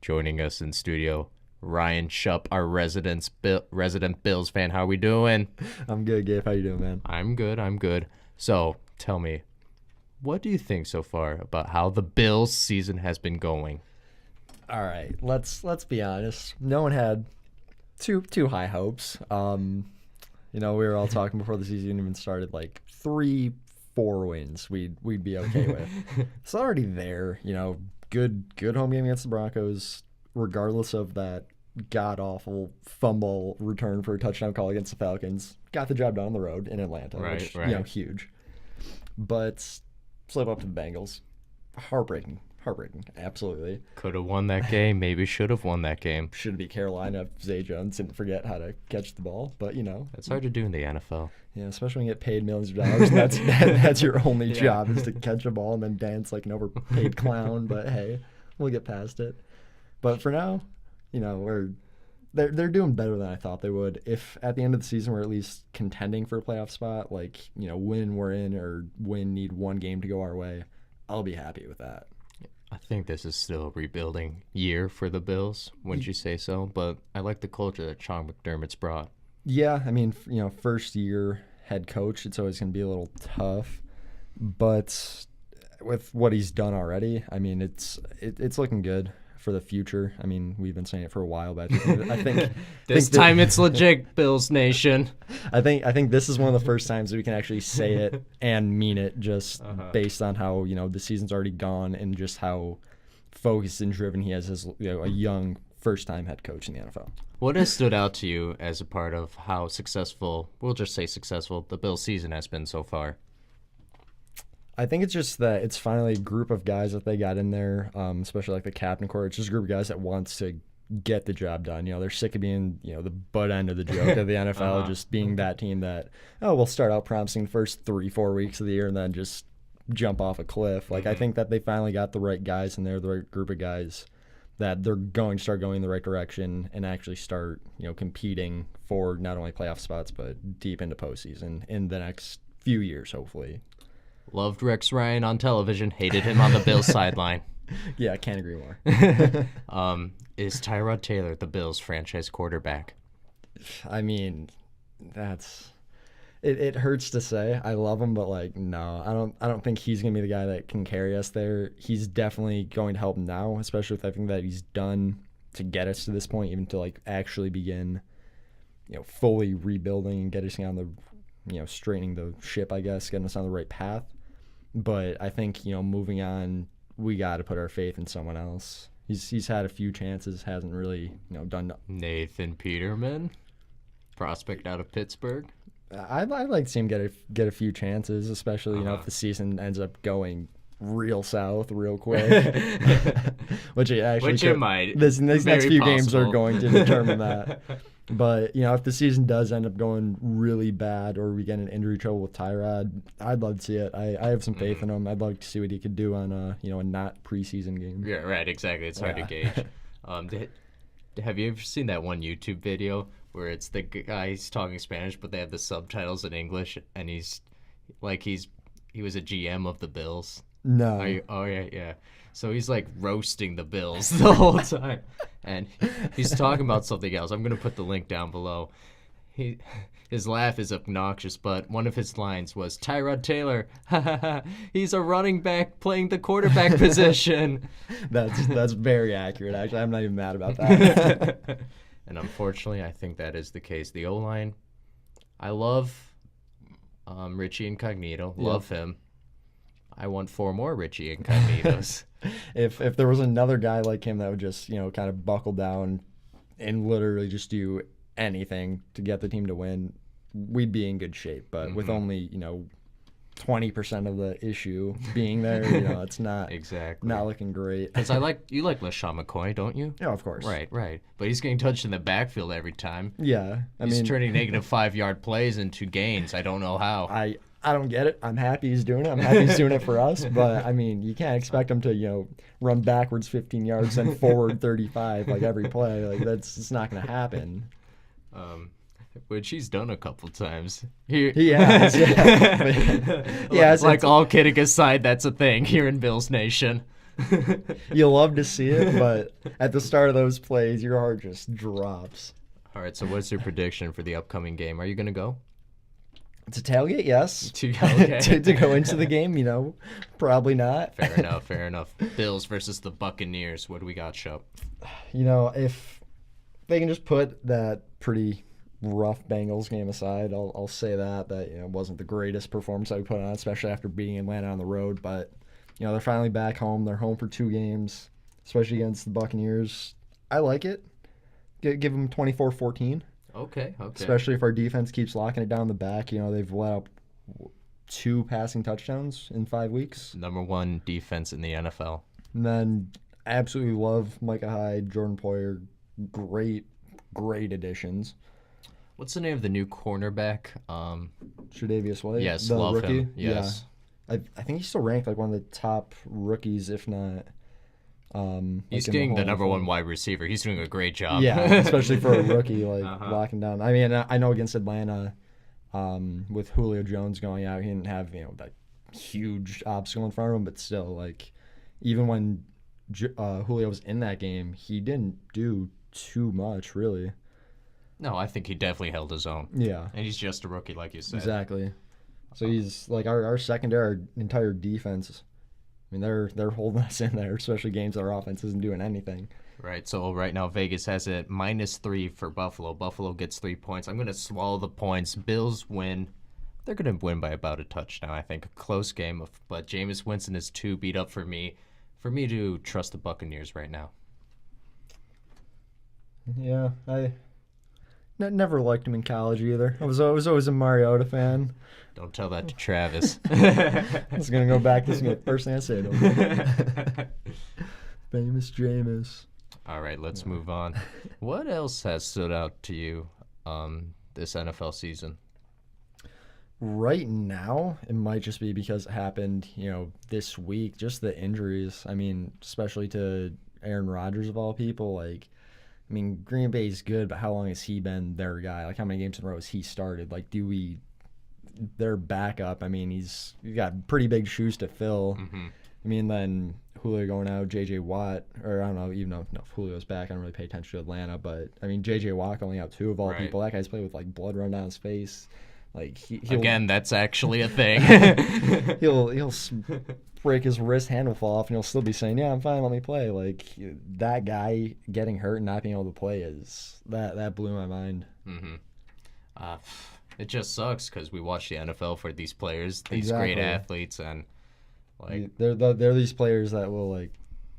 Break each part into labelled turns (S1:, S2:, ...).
S1: joining us in studio, Ryan Schupp, our resident Bills fan. How we doing?
S2: I'm good, Gabe. How you doing, man?
S1: I'm good. So, tell me, what do you think so far about how the Bills season has been going?
S2: All right, let's be honest. No one had too high hopes. We were all talking before the season even started, like 3-4 wins we'd be okay with. It's already there. Good home game against the Broncos, regardless of that god awful fumble return for a touchdown call against the Falcons. Got the job done on the road in Atlanta, which huge. But slip up to the Bengals, heartbreaking, absolutely.
S1: Could have won that game. Maybe should have won that game.
S2: Should be Carolina if Zay Jones didn't forget how to catch the ball, but
S1: That's hard to do in the NFL.
S2: Yeah, especially when you get paid millions of dollars. And that's your only job is to catch a ball and then dance like an overpaid clown. But hey, we'll get past it. But for now, they're doing better than I thought they would. If at the end of the season we're at least contending for a playoff spot, win we're in or win need one game to go our way, I'll be happy with that.
S1: I think this is still a rebuilding year for the Bills, wouldn't you say so? But I like the culture that Sean McDermott's brought.
S2: Yeah, first year head coach, it's always going to be a little tough. But with what he's done already, it's looking good for the future. We've been saying it for a while, but I think
S1: this time it's legit, Bills Nation.
S2: I think this is one of the first times that we can actually say it and mean it, just based on how the season's already gone and just how focused and driven he is as a young first-time head coach in the NFL.
S1: What has stood out to you as a part of how successful, we'll just say successful, the Bills season has been so far?
S2: I think it's just that it's finally a group of guys that they got in there, especially like the captain core. It's just a group of guys that wants to get the job done. They're sick of being, the butt end of the joke of the NFL, just being that team that, we'll start out promising the first 3-4 weeks of the year and then just jump off a cliff. I think that they finally got the right guys in there, the right group of guys that they're going to start going in the right direction and actually start, competing for not only playoff spots but deep into postseason in the next few years, hopefully.
S1: Loved Rex Ryan on television, hated him on the Bills sideline.
S2: Yeah, I can't agree more.
S1: Is Tyrod Taylor the Bills franchise quarterback?
S2: It hurts to say. I love him, but no, I don't think he's gonna be the guy that can carry us there. He's definitely going to help now, especially with everything that he's done to get us to this point, even to actually begin, fully rebuilding and get us on the, straightening the ship, I guess, getting us on the right path. But I think, moving on, we got to put our faith in someone else. He's had a few chances, hasn't really, done.
S1: Nathan Peterman, prospect out of Pittsburgh.
S2: I'd like to see him get a few chances, especially if the season ends up going real south real quick, which it
S1: might.
S2: These next few games are
S1: possible.
S2: going to determine that. But if the season does end up going really bad or we get in injury trouble with Tyrod, I'd love to see it. I have some faith in him. I'd like to see what he could do on a not preseason game.
S1: Yeah, right. Exactly. It's hard to gauge. Have you ever seen that one YouTube video where it's the guy's talking Spanish, but they have the subtitles in English, and he was a GM of the Bills?
S2: No.
S1: Yeah. So he's roasting the Bills the whole time, and he's talking about something else. I'm gonna put the link down below. His laugh is obnoxious, but one of his lines was, "Tyrod Taylor, he's a running back playing the quarterback position."
S2: That's very accurate. Actually, I'm not even mad about that.
S1: And unfortunately, I think that is the case. The O-line, I love Richie Incognito. Love him. I want 4 more Richie Incognitos.
S2: If there was another guy like him that would just, kind of buckle down and literally just do anything to get the team to win, we'd be in good shape. But with only, 20% of the issue being there, it's not
S1: exactly
S2: not looking great.
S1: Because you like LaShawn McCoy, don't you?
S2: Yeah, of course.
S1: Right. But he's getting touched in the backfield every time.
S2: Yeah,
S1: he's turning negative 5-yard plays into gains. I don't know how.
S2: I don't get it. I'm happy he's doing it. I'm happy he's doing it for us. But you can't expect him to run backwards 15 yards and forward 35 every play. It's not going to happen.
S1: Which he's done a couple times.
S2: He has. Yeah.
S1: All kidding aside, that's a thing here in Bills Nation.
S2: You love to see it, but at the start of those plays, your heart just drops.
S1: All right, so what's your prediction for the upcoming game? Are you going to go?
S2: To tailgate, yes.
S1: Okay.
S2: to go into the game, probably not.
S1: Fair enough, fair enough. Bills versus the Buccaneers. What do we got, Schupp?
S2: If they can just put that pretty rough Bengals game aside, I'll say that wasn't the greatest performance I would put on, especially after beating Atlanta on the road. But they're finally back home. They're home for 2 games, especially against the Buccaneers. I like it. Give them 24-14.
S1: Okay.
S2: Especially if our defense keeps locking it down the back. They've let up 2 passing touchdowns in 5 weeks.
S1: Number 1 defense in the NFL.
S2: And then absolutely love Micah Hyde, Jordan Poyer. Great additions.
S1: What's the name of the new cornerback?
S2: Tre'Davious White.
S1: Yes,
S2: the
S1: love
S2: rookie.
S1: him. Yes.
S2: Yeah. I think he's still ranked like one of the top rookies, if not.
S1: He's getting the number 1 wide receiver. He's doing a great job.
S2: Yeah, especially for a rookie, locking down. I mean, I know against Atlanta, with Julio Jones going out, he didn't have that huge obstacle in front of him, but still, even when Julio was in that game, he didn't do too much, really.
S1: No, I think he definitely held his own.
S2: Yeah.
S1: And he's just a rookie, like you said.
S2: Exactly. So he's our secondary, our entire defense. I mean, they're holding us in there, especially games that our offense isn't doing anything.
S1: Right. So right now Vegas has it -3 for Buffalo. Buffalo gets 3 points. I'm going to swallow the points. Bills win. They're going to win by about a touchdown. I think a close game, but Jameis Winston is too beat up for me to trust the Buccaneers right now.
S2: Yeah, I never liked him in college either. I was always a Mariota fan.
S1: Don't tell that to Travis.
S2: I was going to go back. This is the first thing I say to him. Famous Jameis.
S1: All right, let's move on. What else has stood out to you this NFL season?
S2: Right now, it might just be because it happened, this week, just the injuries. I mean, especially to Aaron Rodgers of all people. Green Bay's good, but how long has he been their guy? How many games in a row has he started? Their backup, he's got pretty big shoes to fill.
S1: Mm-hmm.
S2: Then Julio going out, J.J. Watt, or I don't know, even though if Julio's back, I don't really pay attention to Atlanta, but, J.J. Watt only out 2 of all people. That guy's played with, blood run down his face.
S1: Again, that's actually a thing.
S2: he'll break his wrist, hand will fall off, and he'll still be saying, "Yeah, I'm fine, let me play." That guy getting hurt and not being able to play that blew my mind.
S1: Mm-hmm. It just sucks because we watch the NFL for these players, these great athletes, and
S2: they're these players that will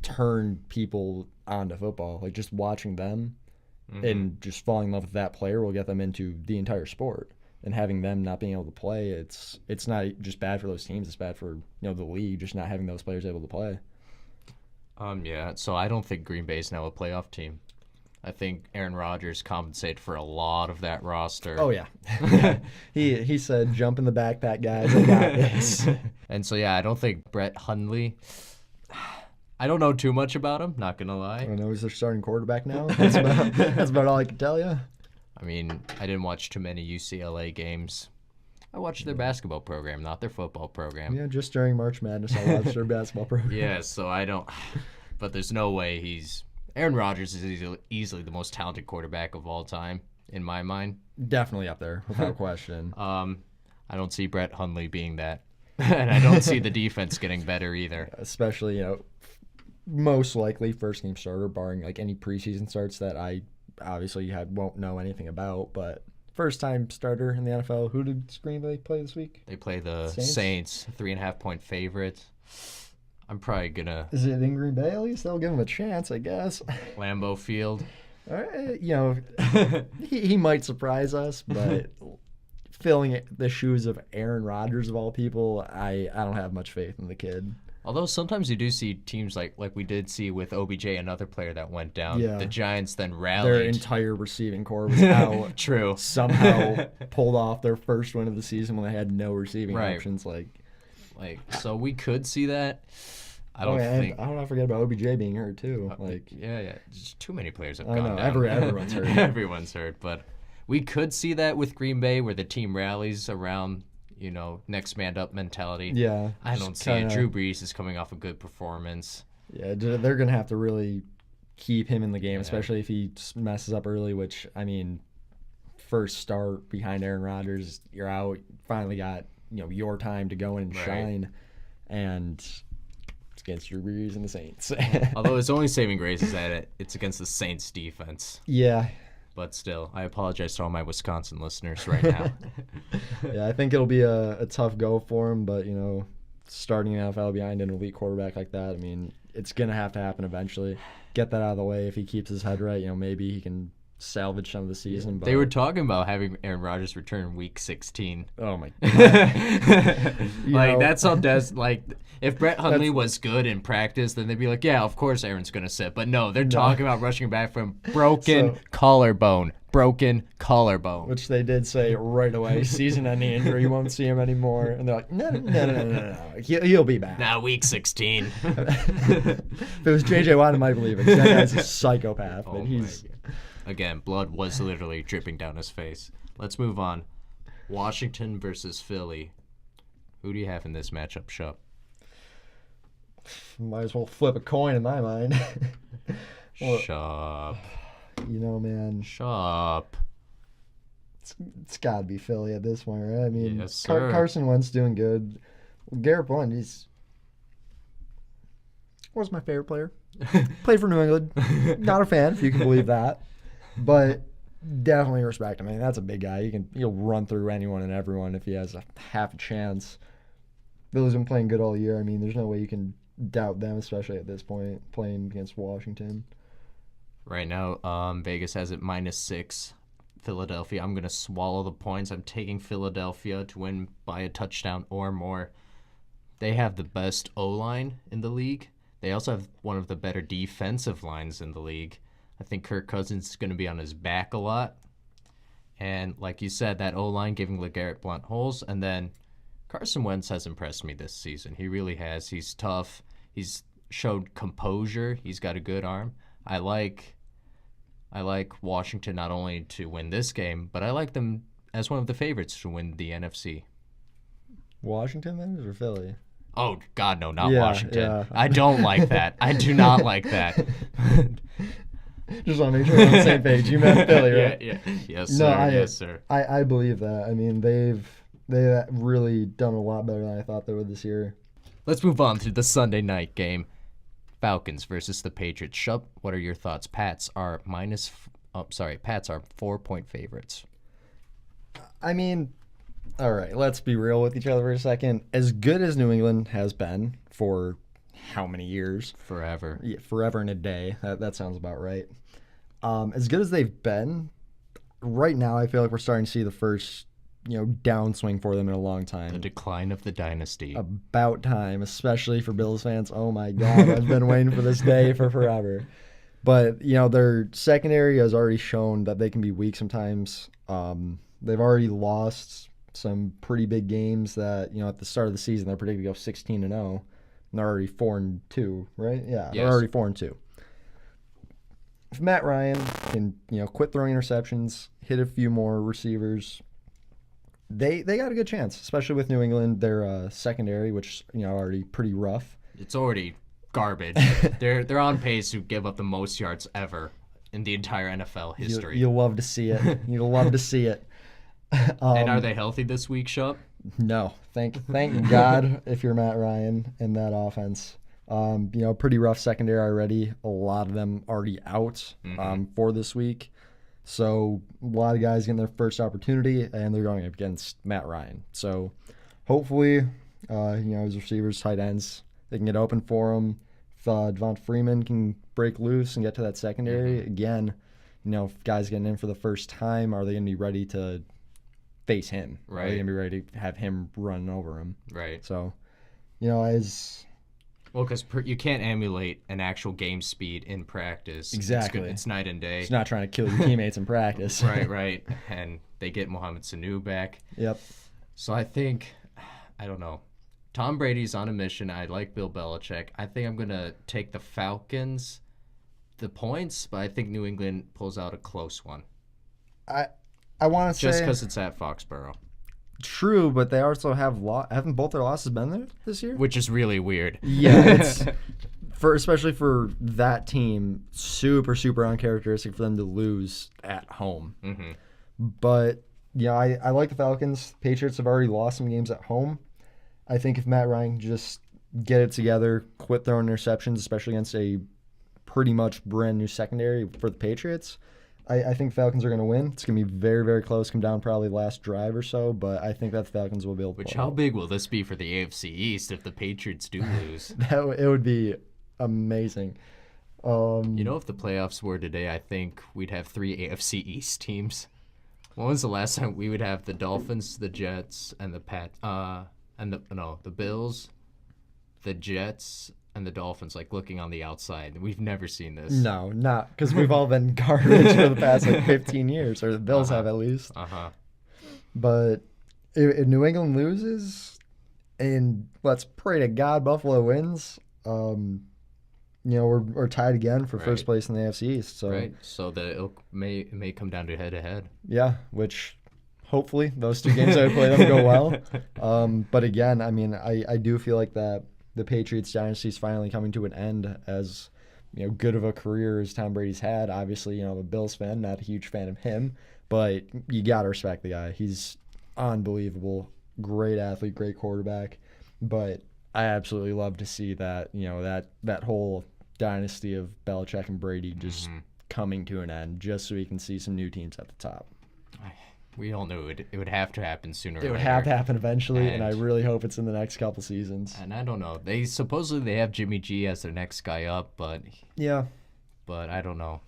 S2: turn people onto football. Just watching them and just falling in love with that player will get them into the entire sport. And having them not being able to play, it's not just bad for those teams. It's bad for the league, just not having those players able to play.
S1: Yeah. So I don't think Green Bay's now a playoff team. I think Aaron Rodgers compensated for a lot of that roster.
S2: Oh yeah. He said, "Jump in the backpack, guys. I got this."
S1: And so I don't think Brett Hundley. I don't know too much about him. Not gonna lie.
S2: I know he's their starting quarterback now. That's about all I can tell you.
S1: I didn't watch too many UCLA games. I watched their basketball program, not their football program.
S2: Yeah, just during March Madness, I watched their basketball program.
S1: Yeah, so I don't. But there's no way Aaron Rodgers is easily the most talented quarterback of all time, in my mind.
S2: Definitely up there, without question.
S1: I don't see Brett Hundley being that. And I don't see the defense getting better either.
S2: Especially, most likely first game starter, barring any preseason starts that I obviously won't know anything about, but first time starter in the NFL. Who did Green Bay play this week?
S1: They play the Saints 3.5-point favorites. I'm probably gonna.
S2: Is it in Green Bay at least? They'll give him a chance, I guess.
S1: Lambeau Field.
S2: He might surprise us, but filling the shoes of Aaron Rodgers of all people, I don't have much faith in the kid.
S1: Although sometimes you do see teams like we did see with OBJ, another player that went down.
S2: Yeah.
S1: The Giants then rallied.
S2: Their entire receiving core was out.
S1: True.
S2: Somehow pulled off their first win of the season when they had no receiving options.
S1: So we could see that. I don't forget about OBJ being hurt too. Yeah. Just too many players have
S2: I
S1: gone
S2: know.
S1: down.
S2: Everyone's hurt.
S1: Everyone's hurt, but we could see that with Green Bay where the team rallies around. Next man up mentality.
S2: Yeah.
S1: I don't see it. Drew Brees is coming off a good performance.
S2: Yeah, they're going to have to really keep him in the game,
S1: Yeah.
S2: especially if he messes up early, which, I mean, first start behind Aaron Rodgers, you're out. Finally got, your time to go in and
S1: Right.
S2: shine. And it's against Drew Brees and the Saints.
S1: Although his only saving grace is that it's against the Saints defense.
S2: Yeah.
S1: But still, I apologize to all my Wisconsin listeners right now.
S2: Yeah, I think it'll be a tough go for him, but, starting an NFL behind an elite quarterback like that, I mean, it's going to have to happen eventually. Get that out of the way. If he keeps his head right, maybe he can salvage some of the season. But
S1: They were talking about having Aaron Rodgers return in Week 16.
S2: oh my god!
S1: That's how if Brett Hundley was good in practice, then they'd be like, yeah, of course Aaron's gonna sit. But no, they're talking about rushing back from broken collarbone,
S2: which they did say right away. Season-ending injury, you won't see him anymore. And they're like, no. He'll be back.
S1: Now Week 16.
S2: If it was J.J. Watt, I might believe it. That guy's a psychopath. But he's.
S1: Again, blood was literally dripping down his face. Let's move on. Washington versus Philly. Who do you have in this matchup, Schupp?
S2: Might as well flip a coin in my mind.
S1: Schupp.
S2: Man.
S1: Schupp.
S2: It's got to be Philly at this point, right? I mean,
S1: Yes, sir.
S2: Carson Wentz doing good. Garrett Blount, was my favorite player. Played for New England. Not a fan, if you can believe that. But definitely respect him. I mean, that's a big guy. He'll run through anyone and everyone if he has a half a chance. Philly's been playing good all year. I mean, there's no way you can doubt them, especially at this point, playing against Washington.
S1: Right now, Vegas has it -6. Philadelphia. I'm going to swallow the points. I'm taking Philadelphia to win by a touchdown or more. They have the best O-line in the league. They also have one of the better defensive lines in the league. I think Kirk Cousins is going to be on his back a lot. And like you said, that O-line giving LeGarrette Blount holes. And then Carson Wentz has impressed me this season. He really has. He's tough. He's showed composure. He's got a good arm. I like Washington not only to win this game, but I like them as one of the favorites to win the NFC.
S2: Washington, then, or Philly?
S1: Oh, God, no, not
S2: Yeah,
S1: Washington.
S2: yeah.
S1: I don't like that. I do not like that.
S2: Just want to make sure we're on the same page. You meant Philly, right?
S1: Yeah. Yes, sir. Yes, sir.
S2: I believe that. I mean, they've really done a lot better than I thought they would this year.
S1: Let's move on to the Sunday night game. Falcons versus the Patriots. Schupp, what are your thoughts? Pats are 4-point favorites.
S2: I mean, all right, let's be real with each other for a second. As good as New England has been for how many years?
S1: Forever.
S2: Yeah, forever and a day. That sounds about right. As good as they've been, right now I feel like we're starting to see the first, downswing for them in a long time.
S1: The decline of the dynasty.
S2: About time, especially for Bills fans. Oh my God, I've been waiting for this day for forever. But, their secondary has already shown that they can be weak sometimes. They've already lost some pretty big games that, at the start of the season, they're predicted to go 16-0. And they're already 4-2, right? Yeah,
S1: Yes.
S2: They're already 4-2. If Matt Ryan can, quit throwing interceptions, hit a few more receivers, they got a good chance, especially with New England, their secondary, which, already pretty rough.
S1: It's already garbage. They're on pace to give up the most yards ever in the entire NFL history.
S2: You'll love to see it. You'll love to see it.
S1: And are they healthy this week, Schupp?
S2: No. Thank God if you're Matt Ryan in that offense. Pretty rough secondary already. A lot of them already out for this week. So a lot of guys getting their first opportunity, and they're going up against Matt Ryan. So hopefully, his receivers, tight ends, they can get open for him. If Devonta Freeman can break loose and get to that secondary, again, if guys getting in for the first time, are they going to be ready to face him?
S1: Right.
S2: Are they going to be ready to have him run over him?
S1: Right.
S2: So,
S1: Well, because you can't emulate an actual game speed in practice.
S2: Exactly.
S1: It's night and day.
S2: He's not trying to kill your teammates in practice.
S1: Right. And they get Mohamed Sanu back.
S2: Yep.
S1: So I think, I don't know. Tom Brady's on a mission. I like Bill Belichick. I think I'm going to take the Falcons, the points, but I think New England pulls out a close one.
S2: I want to say...
S1: Just because it's at Foxborough.
S2: True, but they also haven't both their losses been there this year?
S1: Which is really weird.
S2: Yeah, especially for that team, super, super uncharacteristic for them to lose at home.
S1: Mm-hmm.
S2: But, yeah, I like the Falcons. Patriots have already lost some games at home. I think if Matt Ryan can just get it together, quit throwing interceptions, especially against a pretty much brand new secondary for the Patriots, I think Falcons are going to win. It's going to be very, very close. Come down probably last drive or so, but I think that the Falcons will be able to.
S1: Which, how big will this be for the AFC East if the Patriots do lose?
S2: It would be amazing.
S1: If the playoffs were today, I think we'd have 3 AFC East teams. When was the last time we would have the Dolphins, the Jets, and the the Bills, the Jets, and the Dolphins, like, looking on the outside? We've never seen this.
S2: No, not because we've all been garbage for the past 15 years, or the Bills have at least. But if New England loses, and let's pray to God Buffalo wins, we're tied again for first place in the AFC East. So
S1: so it may come down to head-to-head.
S2: Yeah, which hopefully those 2 games I would play them go well. But again, I mean, I do feel like that the Patriots dynasty is finally coming to an end. As good of a career as Tom Brady's had. Obviously, I'm a Bills fan, not a huge fan of him, but you gotta respect the guy. He's unbelievable, great athlete, great quarterback. But I absolutely love to see that that whole dynasty of Belichick and Brady just coming to an end, just so we can see some new teams at the top.
S1: We all knew it would have to happen sooner or later.
S2: It would have to happen eventually, and I really hope it's in the next couple seasons.
S1: And I don't know. They have Jimmy G as their next guy up, but I don't know.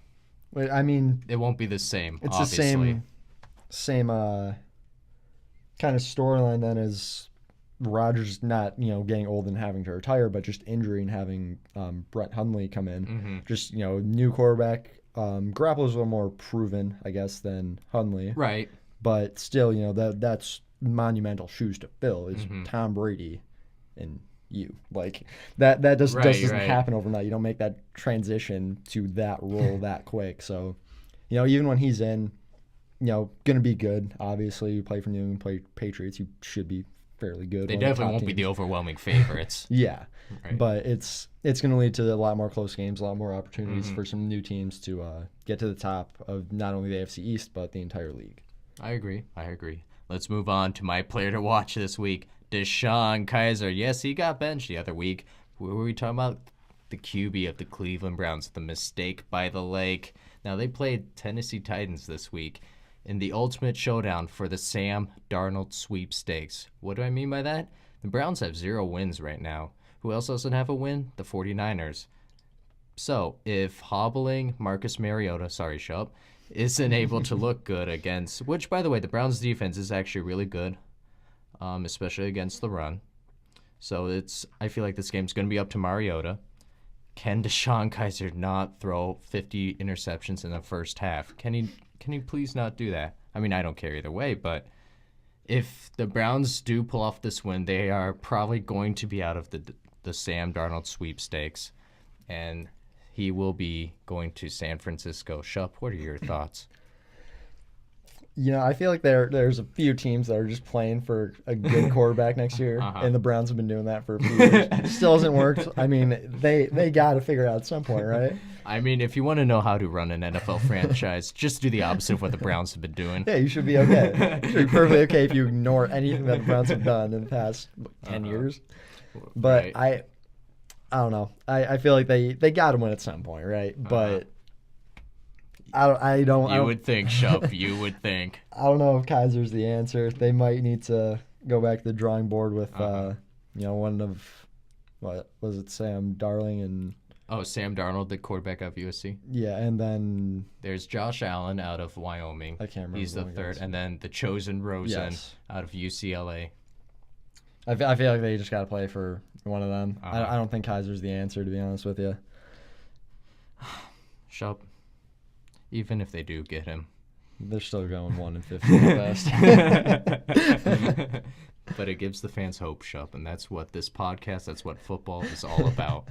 S2: I mean,
S1: it won't be the same.
S2: It's
S1: obviously.
S2: the same kind of storyline then as Rodgers not getting old and having to retire, but just injury and having Brett Hundley come in. Just new quarterback. Garoppolo's a little more proven, I guess, than Hundley.
S1: Right.
S2: But still, that's monumental shoes to fill. Is Tom Brady and you like that just doesn't happen overnight. You don't make that transition to that role that quick. So, even when he's in, gonna be good. Obviously, you play for New England Patriots, you should be fairly good.
S1: They definitely won't be the overwhelming favorites.
S2: Yeah. Right. But it's going to lead to a lot more close games, a lot more opportunities for some new teams to get to the top of not only the AFC East, but the entire league.
S1: I agree. Let's move on to my player to watch this week, DeShone Kizer. Yes, he got benched the other week. What were we talking about? The QB of the Cleveland Browns, the mistake by the lake. Now, they played Tennessee Titans this week in the ultimate showdown for the Sam Darnold Sweepstakes. What do I mean by that? The Browns have 0 wins right now. Who else doesn't have a win? The 49ers. So, if hobbling Marcus Mariota, sorry, Schupp, isn't able to look good against, which, by the way, the Browns' defense is actually really good, especially against the run. So, I feel like this game's going to be up to Mariota. Can DeShone Kizer not throw 50 interceptions in the first half? Can he please not do that? I mean, I don't care either way, but if the Browns do pull off this win, they are probably going to be out of the Sam Darnold Sweepstakes, and he will be going to San Francisco. Schupp, what are your thoughts?
S2: I feel like there's a few teams that are just playing for a good quarterback next year, and the Browns have been doing that for a few years. Still hasn't worked. I mean, they got to figure it out at some point, right?
S1: I mean, if you want to know how to run an NFL franchise, just do the opposite of what the Browns have been doing.
S2: Yeah, you should be okay. You should be perfectly okay if you ignore anything that the Browns have done in the past 10 years. But I don't know. I feel like they got to win at some point, right? But I don't.
S1: You would think, Schupp. You would think.
S2: I don't know if Kaiser's the answer. They might need to go back to the drawing board with, one of, what was it, Sam Darling and.
S1: Oh, Sam Darnold, the quarterback of USC.
S2: Yeah, and then
S1: there's Josh Allen out of Wyoming.
S2: I can't remember.
S1: He's the third, and then the chosen Rosen out of UCLA.
S2: I feel like they just got to play for one of them. I don't think Kaiser's the answer, to be honest with you.
S1: Schupp. Even if they do get him,
S2: they're still going 1-15 at best.
S1: But it gives the fans hope, Schupp, and that's what this podcast, that's what football is all about.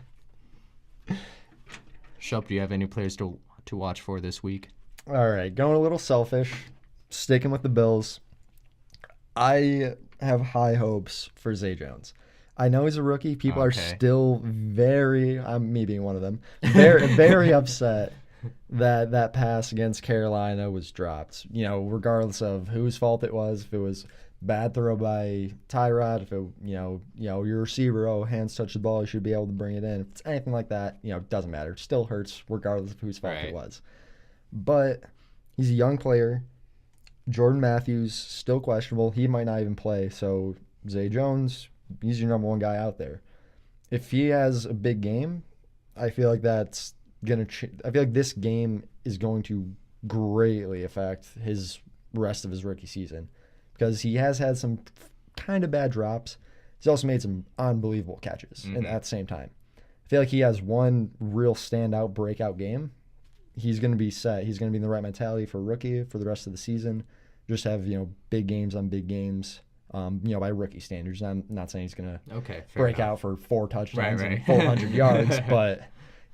S1: Schupp, do you have any players to watch for this week?
S2: All right, going a little selfish, sticking with the Bills. I have high hopes for Zay Jones. I know he's a rookie. People are
S1: Okay.
S2: still very, me being one of them, very, very upset that pass against Carolina was dropped. Regardless of whose fault it was, if it was bad throw by Tyrod, if it, your receiver, hands touch the ball, you should be able to bring it in. If it's anything like that, it doesn't matter. It still hurts regardless of whose fault it was. But he's a young player. Jordan Matthews, still questionable. He might not even play. So Zay Jones, he's your number one guy out there. If he has a big game, I feel like that's I feel like this game is going to greatly affect his rest of his rookie season because he has had some kind of bad drops. He's also made some unbelievable catches and at the same time. I feel like he has one real standout breakout game. He's going to be set. He's going to be in the right mentality for a rookie for the rest of the season. Just have, big games on big games, by rookie standards. I'm not saying he's going to break out for 4 touchdowns and 400 yards, but,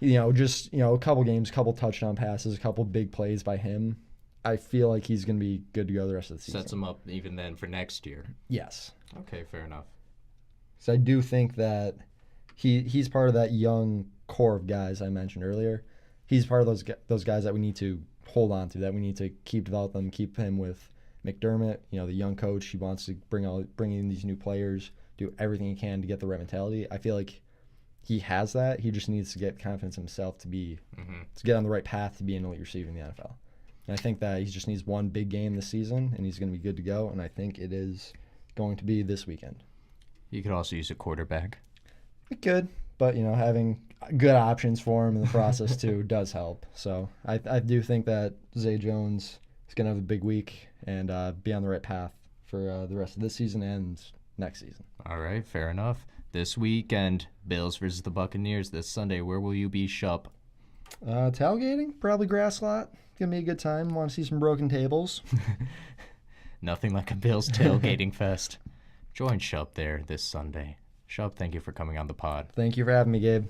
S2: just, a couple games, couple touchdown passes, a couple big plays by him. I feel like he's going to be good to go the rest of the season.
S1: Sets him up even then for next year.
S2: Yes.
S1: Okay, fair enough.
S2: So I do think that he's part of that young core of guys I mentioned earlier. He's part of those guys that we need to hold on to, that we need to keep developing, keep him with McDermott, the young coach. He wants to bring in these new players, do everything he can to get the right mentality. I feel like he has that. He just needs to get confidence himself to get on the right path to be an elite receiver in the NFL. And I think that he just needs one big game this season, and he's going to be good to go. And I think it is going to be this weekend.
S1: You could also use a quarterback.
S2: We could, but having good options for him in the process too does help. So I do think that Zay Jones is going to have a big week and be on the right path for the rest of this season and next season.
S1: All right, fair enough. This weekend, Bills versus the Buccaneers this Sunday. Where will you be, Schupp?
S2: Tailgating, probably grass lot. Gonna be a good time. Want to see some broken tables.
S1: Nothing like a Bills tailgating fest. Join Schupp there this Sunday. Schupp, thank you for coming on the pod.
S2: Thank you for having me, Gabe.